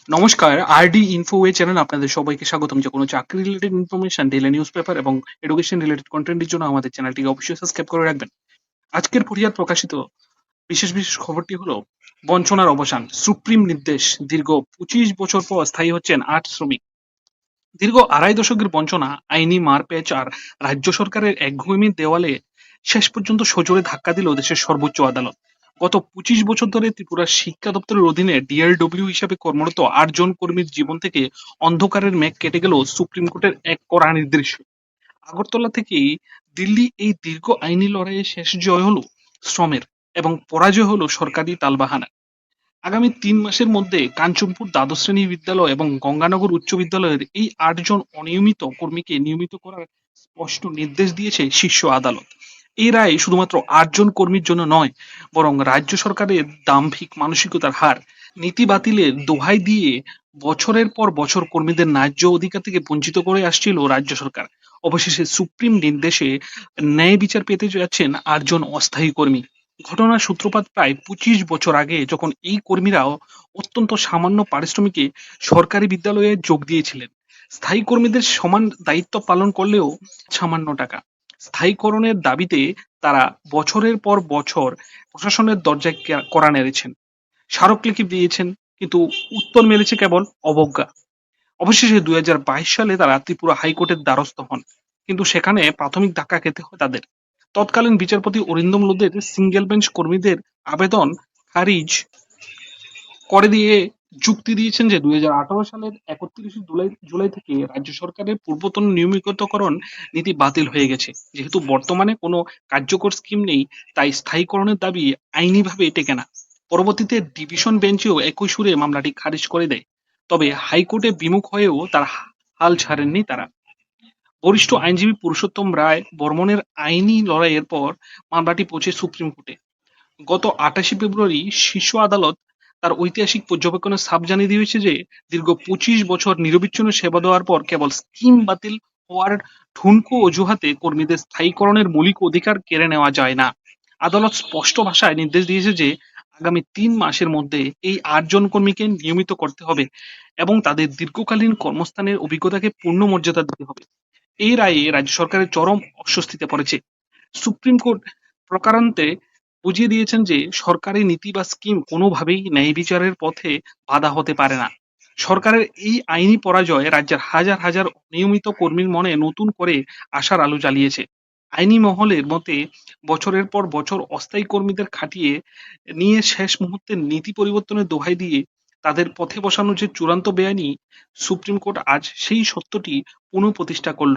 নমস্কার, RD ইনফোওয়ে channel আপনাদের সবাইকে স্বাগতম। যে কোনো চাকরি related information, daily news paper এবং এডুকেশন রিলেটেড কন্টেন্টের জন্য আমাদের চ্যানেলটিকে অবশ্যই সাবস্ক্রাইব করে রাখবেন। আজকের ফুরিয়ার প্রকাশিত বিশেষ খবরটি হলো বঞ্চনার অবসান। সুপ্রিম নির্দেশ, দীর্ঘ 25 বছর পর স্থায়ী হচ্ছেন 8 শ্রমিক। দীর্ঘ আড়াই দশকের বঞ্চনা, আইনি মারপ্যাচ আর রাজ্য সরকারের একগুঁয়েমির দেওয়ালে শেষ পর্যন্ত সজোরে ধাক্কা দিল দেশের সর্বোচ্চ আদালত। গত 25 বছর ধরে ত্রিপুরার শিক্ষা দপ্তরের অধীনে ডিএলডব্লিউ হিসাবে কর্মরত 8 জন কর্মীর জীবন থেকে অন্ধকারের মেঘ কেটে গেল সুপ্রিম কোর্টের এক কড়া নির্দেশ। আগরতলা থেকে দিল্লি, এই দীর্ঘ আইনি লড়াইয়ে শেষ জয় হলো শ্রমের এবং পরাজয় হলো সরকারি তালবাহানা। আগামী 3 মাসের মধ্যে কাঞ্চনপুর দ্বাদশ শ্রেণী বিদ্যালয় এবং গঙ্গানগর উচ্চ বিদ্যালয়ের এই 8 জন অনিয়মিত কর্মীকে নিয়মিত করার স্পষ্ট নির্দেশ দিয়েছে শীর্ষ আদালত। এই রায় শুধুমাত্র 8 জন কর্মীর জন্য নয়, বরং রাজ্য সরকারের দাম্ভিক মানসিকতার হার। নীতি বাতিলের দোহাই দিয়ে বছরের পর বছর কর্মীদের ন্যায্য অধিকার থেকে বঞ্চিত করে আসছিল রাজ্য সরকার। অবশেষে সুপ্রিম নির্দেশে ন্যায় বিচার পেতে যাচ্ছেন 8 জন অস্থায়ী কর্মী। ঘটনার সূত্রপাত প্রায় 25 বছর আগে, যখন এই কর্মীরাও অত্যন্ত সামান্য পারিশ্রমিকে সরকারি বিদ্যালয়ে যোগ দিয়েছিলেন। স্থায়ী কর্মীদের সমান দায়িত্ব পালন করলেও সামান্য টাকা স্থায়ীকরণের দাবিতে তারা বছরের পর বছর প্রশাসনের দরজায় কড়া নেড়েছেন, স্মারকলিপি দিয়েছেন, কিন্তু উত্তর মিলেছে কেবল অবজ্ঞা। অবশেষে 2022 সালে তারা ত্রিপুরা হাইকোর্টের দ্বারস্থ হন, কিন্তু সেখানে প্রাথমিক ধাক্কা খেতে হয় তাদের। তৎকালীন বিচারপতি অরিন্দম লোধের সিঙ্গেল বেঞ্চ কর্মীদের আবেদন খারিজ করে দিয়ে যুক্তি দিয়েছেন যে 2018 সালের 31শে জুলাই জুলাই থেকে রাজ্য সরকারের পূর্বতন নিয়মিতকরণ নীতি বাতিল হয়ে গেছে। যেহেতু বর্তমানে কোনো কার্যকর স্কিম নেই, তাই স্থায়ীকরণের দাবি আইনিভাবে টেকে না। পরবর্তীতে ডিভিশন বেঞ্চেও একই সুরে মামলাটি খারিজ করে দেয়। তবে হাইকোর্টে বিমুখ হয়েও তার হাল ছাড়েননি তারা। বরিষ্ঠ আইনজীবী পুরুষোত্তম রায় বর্মনের আইনি লড়াইয়ের পর মামলাটি পৌঁছে সুপ্রিম কোর্টে। গত 28শে ফেব্রুয়ারি শীর্ষ আদালত তার ঐতিহাসিক পর্যবেক্ষণে সাফ জানিয়ে দিয়েছে যে দীর্ঘ 25 বছর নিরবিচ্ছিন্ন সেবা দেওয়ার পর কেবল স্কিম বাতিল হওয়ার ঠুনকো অজুহাতে কর্মীদের স্থায়ীকরণের মৌলিক অধিকার কেড়ে নেওয়া যায় না। আদালত স্পষ্ট ভাষায় নির্দেশ দিয়েছে যে আগামী 3 মাসের মধ্যে এই 8 জন কর্মীকে নিয়মিত করতে হবে এবং তাদের দীর্ঘকালীন কর্মস্থানের অভিজ্ঞতাকে পূর্ণ মর্যাদা দিতে হবে। এই রায়ে রাজ্য সরকারের চরম অস্বস্তিতে পড়েছে। সুপ্রিম কোর্ট প্রকারান্তে বুঝিয়ে দিয়েছেন যে সরকারি নীতি বা স্কিম কোনোভাবেই ন্যায় বিচারের পথে বাধা হতে পারে না। সরকারের এই আইনি পরাজয় রাজ্যের হাজার হাজার নিয়মিত কর্মীর মনে নতুন করে আশার আলো জ্বালিয়েছে। আইনি মহলের মতে বছরের পর বছর অস্থায়ী কর্মীদের খাটিয়ে নিয়ে শেষ মুহূর্তে নীতি পরিবর্তনের দোহাই দিয়ে তাদের পথে বসানোর যে চূড়ান্ত বেআইনি, সুপ্রিম কোর্ট আজ সেই সত্যটি পুনঃপ্রতিষ্ঠা করল।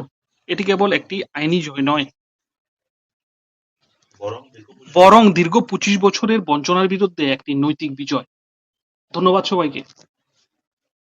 এটি কেবল একটি আইনি জয় নয়, বরং দীর্ঘ 25 বছরের বঞ্চনার বিরুদ্ধে একটি নৈতিক বিজয়। ধন্যবাদ সবাইকে।